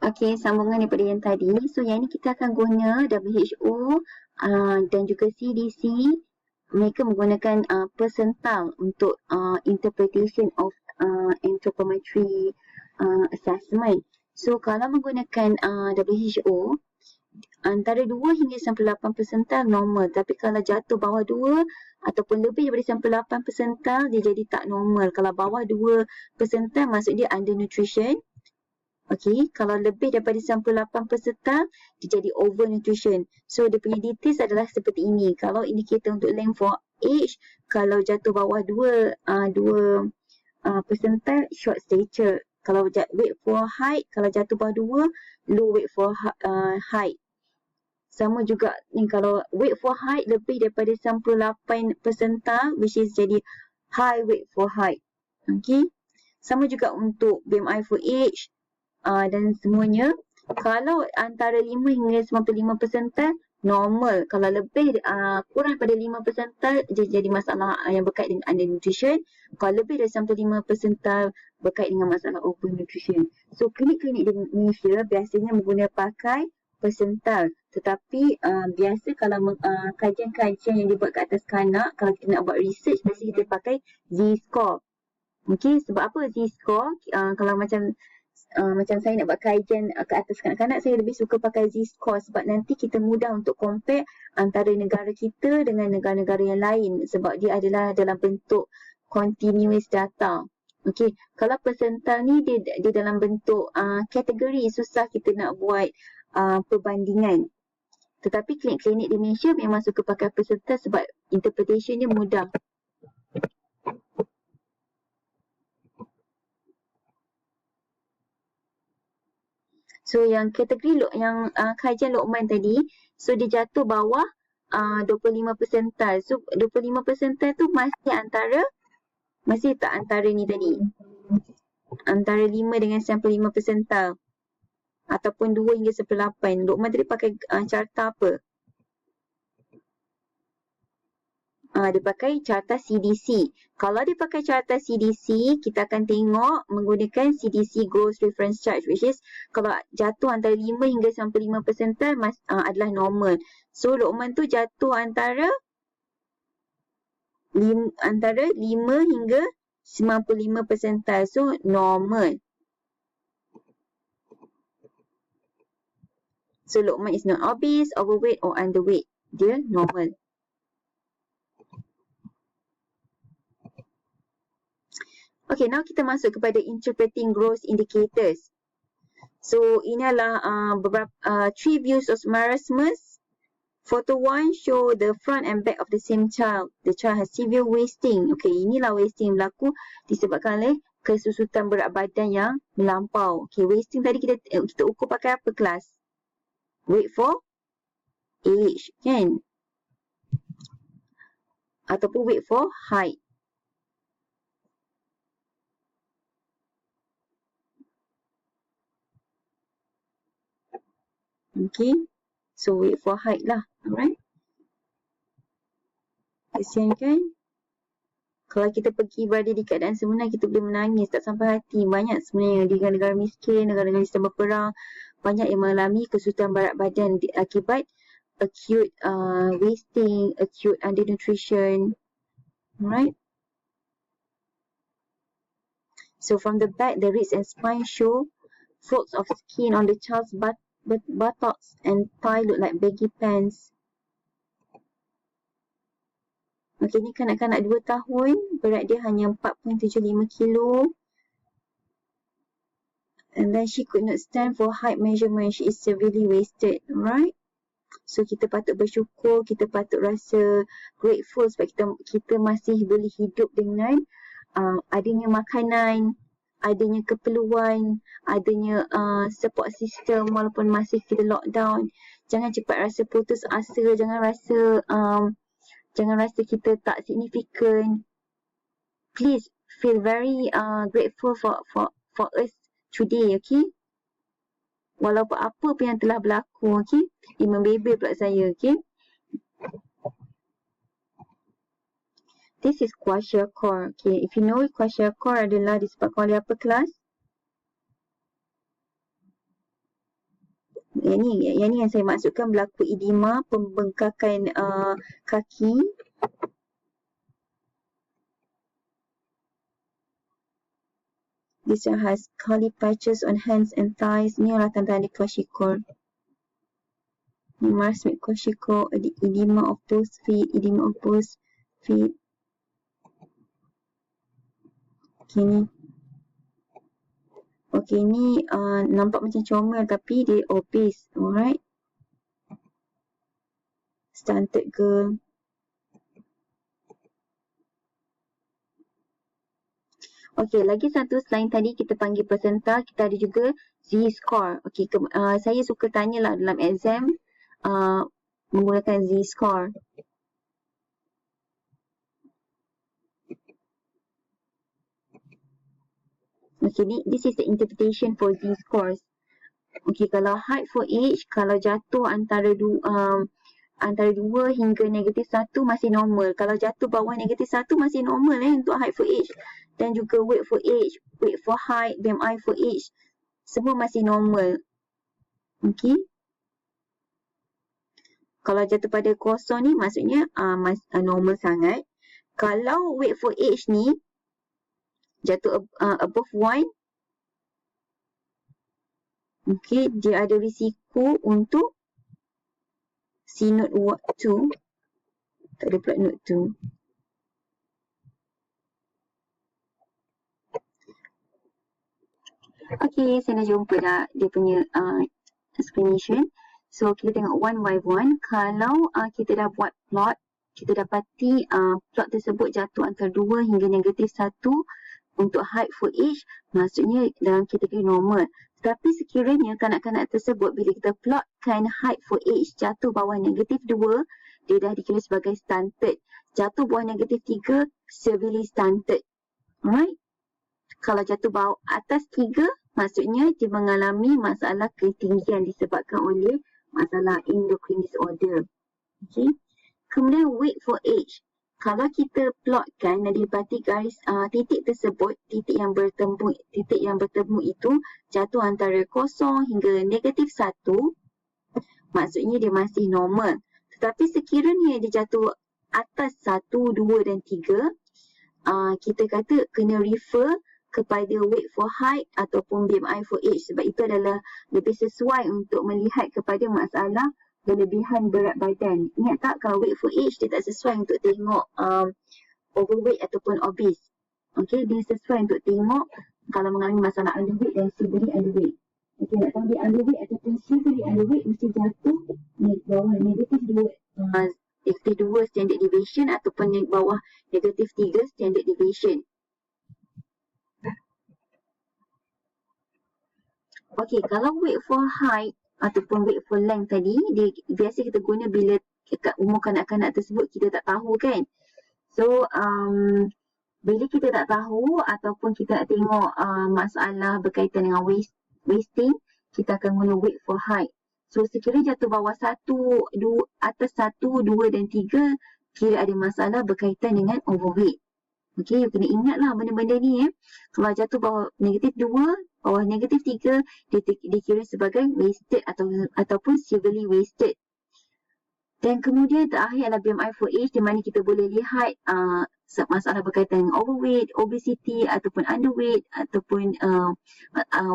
Okey, sambungan daripada yang tadi. So, yang ni kita akan guna WHO dan juga CDC. Mereka menggunakan percentile untuk interpretation of anthropometry assessment. So, kalau menggunakan WHO, antara 2 hingga 98 percentile normal. Tapi kalau jatuh bawah 2 ataupun lebih daripada 98 percentile, dia jadi tak normal. Kalau bawah 2 percentile, maksud dia undernutrition. Okey, kalau lebih daripada 98 percentile, dia jadi overnutrition. So, dia punya details adalah seperti ini. Kalau indikator untuk length for age, kalau jatuh bawah 2 percentile, short stature. Kalau weight for height, kalau jatuh bawah 2, low weight for height. Sama juga ni, kalau weight for height lebih daripada 98 percentile, which is jadi high weight for height. Okey. Sama juga untuk BMI for age dan semuanya. Kalau antara 5 hingga 95 percentile, normal. Kalau lebih kurang daripada 5 percentile, jadi masalah yang berkait dengan undernutrition. Kalau lebih dari 95 percentile, berkait dengan masalah overnutrition. So, klinik-klinik di Malaysia biasanya pakai percentile. Tetapi biasa kalau kajian-kajian yang dibuat ke atas kanak, kalau kita nak buat research, biasa kita pakai Z-score. Okey, sebab apa Z-score? Kalau macam saya nak buat kajian ke atas kanak-kanak, saya lebih suka pakai Z-score sebab nanti kita mudah untuk compare antara negara kita dengan negara-negara yang lain sebab dia adalah dalam bentuk continuous data. Okey, kalau percentile ni dia dalam bentuk kategori, susah kita nak buat perbandingan. Tetapi klinik-klinik di Malaysia memang suka pakai percentile sebab interpretation dia mudah. So, yang kategori yang kajian Luqman tadi, so dia jatuh bawah 25 percentile. So, 25 percentile tu masih tak antara ni tadi. Antara 5 dengan 95 percentile. Ataupun 2 hingga 98. Luqman tadi pakai carta apa? Dia pakai carta CDC. Kalau dia pakai carta CDC, kita akan tengok menggunakan CDC Gross Reference Charge, which is kalau jatuh antara 5 hingga 95 percentile adalah normal. So, Luqman tu jatuh antara 5 hingga 95 percentile. So, normal. So, Luqman is not obese, overweight or underweight. Dia normal. Okay, now kita masuk kepada interpreting growth indicators. So, ini adalah beberapa 3 views of marasmus. Photo 1 show the front and back of the same child. The child has severe wasting. Okay, inilah wasting berlaku disebabkan oleh kesusutan berat badan yang melampau. Okay, wasting tadi kita ukur pakai apa kelas? Weight for age, kan? Ataupun weight for height. Okay, so weight for height lah. Alright. Kesian kan? Kalau kita pergi berada di keadaan sebenar, kita boleh menangis tak sampai hati. Banyak sebenarnya di negara-negara miskin, negara-negara yang sedang berperang, banyak yang mengalami kesusahan berat badan akibat acute wasting, acute undernutrition. Alright. So from the back, the ribs and spine show folds of skin on the child's buttocks and thigh look like baggy pants. Okay, ni kanak-kanak 2 tahun, berat dia hanya 4.75 kilo. And then she could not stand for height measurement. She is severely wasted, right? So, kita patut bersyukur, kita patut rasa grateful sebab kita masih boleh hidup dengan adanya makanan, adanya keperluan, adanya support system walaupun masih kita lockdown. Jangan cepat rasa putus asa, jangan rasa kita tak significant. Please feel very grateful for us today, okay? Walaupun apa pun yang telah berlaku, okay? Membebel pula saya, okay? This is kwashiorkor. Okay, if you know kwashiorkor adalah disebabkan oleh apa kelas? Yang ni yang saya maksudkan berlaku edema, pembengkakan kaki. This one has curly patches on hands and thighs. Ni adalah tanda-tanda kwashiorkor. Marasmic kwashiorkor, edema of both feet, edema of both feet. Okay, ni. Okay, ni nampak macam comel tapi dia obese. Alright. Stunted girl. Okey, lagi satu selain tadi kita panggil percentile, kita ada juga Z-score. Okey, saya suka tanyalah dalam exam menggunakan Z-score. Okey, this is the interpretation for Z-scores. Okey, kalau height for age, kalau jatuh antara 2 hingga -1 masih normal. Kalau jatuh bawah -1 masih normal untuk height for age. Dan juga weight for age, weight for height, BMI for age. Semua masih normal. Okey. Kalau jatuh pada kosong ni maksudnya normal sangat. Kalau weight for age ni jatuh above 1, okey, dia ada risiko untuk C note 2. Tak ada pula note 2. Okay, saya dah jumpa dah dia punya explanation. So, kita tengok one by one. Kalau kita dah buat plot, kita dapati plot tersebut jatuh antara 2 hingga -1 untuk height for age, maksudnya dalam kategori normal. Tetapi sekiranya kanak-kanak tersebut bila kita plotkan height for age jatuh bawah -2, dia dah dikira sebagai stunted. Jatuh bawah -3, severely stunted. Alright? Kalau jatuh bawah atas 3, maksudnya dia mengalami masalah ketinggian disebabkan oleh masalah endocrine disorder. Okay. Kemudian weight for age. Kalau kita plotkan dan didapati garis titik tersebut, titik yang bertemu itu jatuh antara 0 hingga -1, maksudnya dia masih normal. Tetapi sekiranya dia jatuh atas 1, 2 dan 3, kita kata kena refer kepada weight for height ataupun BMI for age, sebab itu adalah lebih sesuai untuk melihat kepada masalah berlebihan berat badan. Ingat tak, kalau weight for age dia tak sesuai untuk tengok overweight ataupun obese. Okey, dia sesuai untuk tengok kalau mengalami masalah underweight dan severely underweight. Okey, nak tahu dia underweight ataupun severely underweight, mesti jatuh bawah -2 standard deviation ataupun bawah -3 standard deviation. Okey, kalau weight for height ataupun weight for length tadi, biasa kita guna bila dekat umur kanak-kanak tersebut kita tak tahu kan. So, bila kita tak tahu ataupun kita nak tengok masalah berkaitan dengan wasting, kita akan guna weight for height. So, sekiranya jatuh bawah 1, 2, atas 1, 2 dan 3, kira ada masalah berkaitan dengan overweight. Okey, kena ingatlah benda-benda ni. Kalau jatuh bawah -2, bawah -3, dikira sebagai wasted ataupun severely wasted. Dan kemudian terakhir adalah BMI for age, di mana kita boleh lihat masalah berkaitan dengan overweight, obesity ataupun underweight ataupun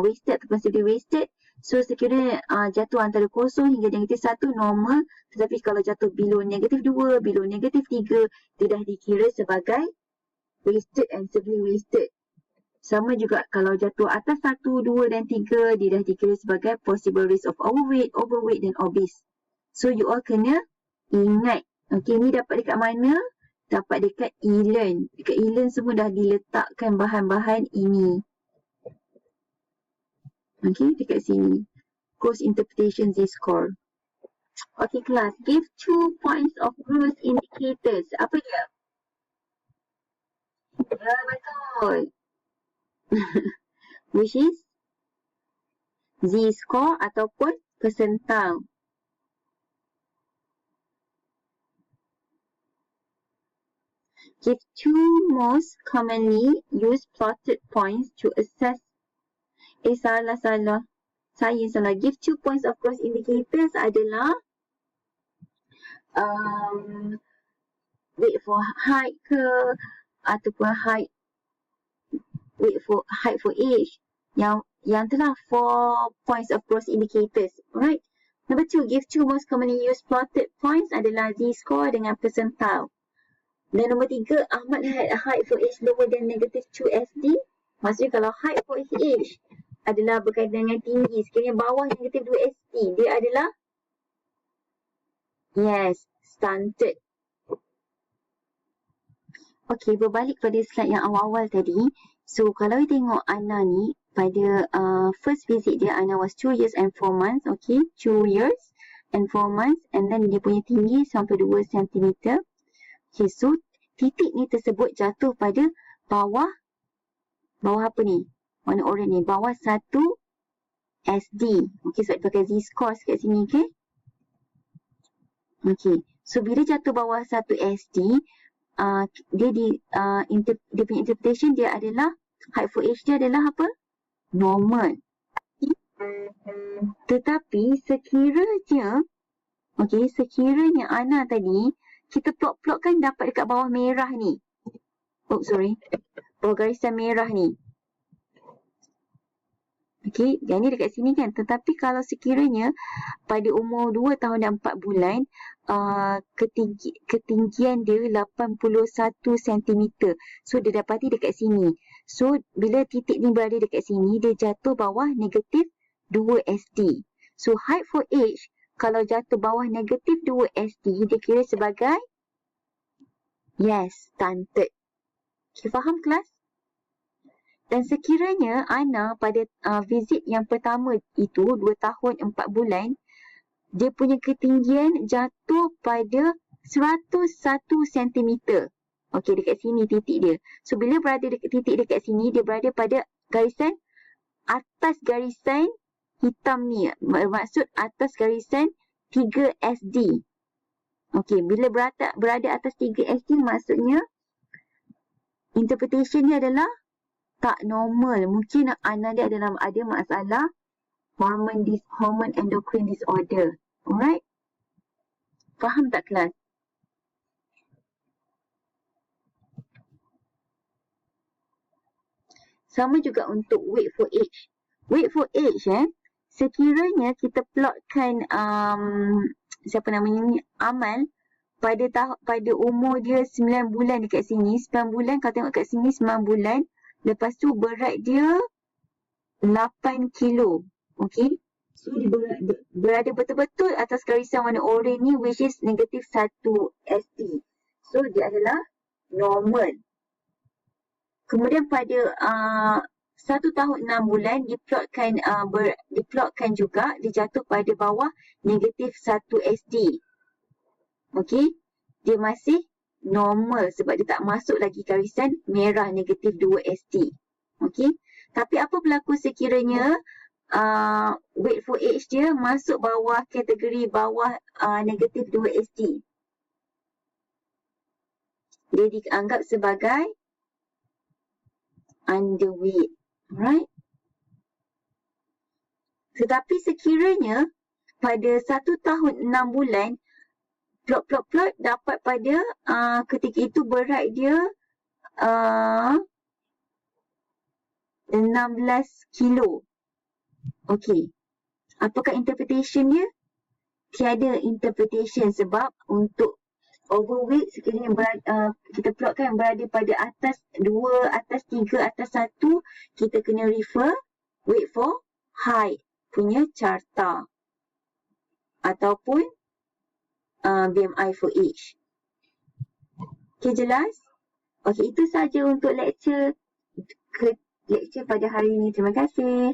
wasted ataupun severely wasted. So sekiranya jatuh antara 0 hingga -1 normal, tetapi kalau jatuh below -2, below -3, dia dah dikira sebagai wasted and severely wasted. Sama juga kalau jatuh atas 1, 2 dan 3, dia dah dikira sebagai possible risk of overweight dan obese. So you all kena ingat. Okay, ni dapat dekat mana? Dapat dekat e-learn. Dekat e-learn semua dah diletakkan bahan-bahan ini. Okay, dekat sini. Gross interpretation Z-score. Okay, kelas. Give 2 points of gross indicators. Apa dia? Ya, betul. Which is Z-score ataupun percentile. Give 2 most commonly used plotted points to assess. Salah. Saya salah. Give 2 points of cross indicators adalah wait for height ke ataupun wait for height for age. Yang itulah 4 points of cross indicators. Alright. Number 2, give 2 most commonly used plotted points adalah z-score dengan percentile. Dan nombor 3, Ahmad had a height for age lower than negative 2 SD. Maksudnya kalau height for age adalah berkaitan dengan tinggi, sekiranya bawah negatif 2 SD, dia adalah stunted. Okey, berbalik pada slide yang awal-awal tadi. So, kalau you tengok Ana ni, pada first visit dia, Ana was 2 years and 4 months. Okay, 2 years and 4 months. And then dia punya tinggi sampai 2 cm. Okay, so titik ni tersebut jatuh pada bawah apa ni? Warna oranye ni, bawah 1 SD. Okay, so pakai z-score kat sini, okay? Okay, so bila jatuh bawah 1 SD, dia punya interpretation dia adalah height for age dia adalah apa? Normal. Tetapi sekiranya Ana tadi kita plot-plotkan dapat dekat bawah merah ni. Bawah garisan merah ni. Okey, yang ni dekat sini kan. Tetapi kalau sekiranya pada umur 2 tahun dan 4 bulan, ketinggian dia 81 cm. So, dia dapati dekat sini. So, bila titik ni berada dekat sini, dia jatuh bawah negatif 2 SD. So, height for age, kalau jatuh bawah negatif 2 SD, dia kira sebagai stunted. Okay, faham kelas? Dan sekiranya Ana pada visit yang pertama itu 2 tahun 4 bulan, dia punya ketinggian jatuh pada 101 cm. Okey, dekat sini titik dia. So, bila berada dekat titik dekat sini, dia berada pada garisan atas garisan hitam ni. Maksud atas garisan 3 SD. Okey, bila berada atas 3 SD, maksudnya interpretation dia adalah tak normal. Mungkin anak dia ada masalah hormone endocrine disorder. Alright? Faham tak kelas? Sama juga untuk weight for age. Weight for age, sekiranya kita plotkan Amal pada umur dia 9 bulan dekat sini. 9 bulan, kalau tengok kat sini 9 bulan. Lepas tu berat dia 8 kilo. Okay. So, dia berada betul-betul atas garisan warna oranye ni, which is negatif 1 SD. So, dia adalah normal. Kemudian pada 1 tahun 6 bulan, diplotkan juga, dia jatuh pada bawah negatif 1 SD. Okey, dia masih normal sebab dia tak masuk lagi garisan merah negatif 2 SD. Okey, tapi apa berlaku sekiranya weight for age dia masuk bawah kategori bawah negatif 2 SD? Dia dianggap sebagai underweight. Alright. Tetapi sekiranya pada 1 tahun 6 bulan, plot dapat pada ketika itu berat dia 16 kilo. Okey. Apakah interpretation dia? Tiada interpretation sebab untuk overweight sekiranya kita plotkan berada pada atas 2, atas 3, atas 1, kita kena refer weight for height punya carta ataupun BMI for age. Okay, jelas? Okay, itu saja untuk lecture pada hari ini. Terima kasih.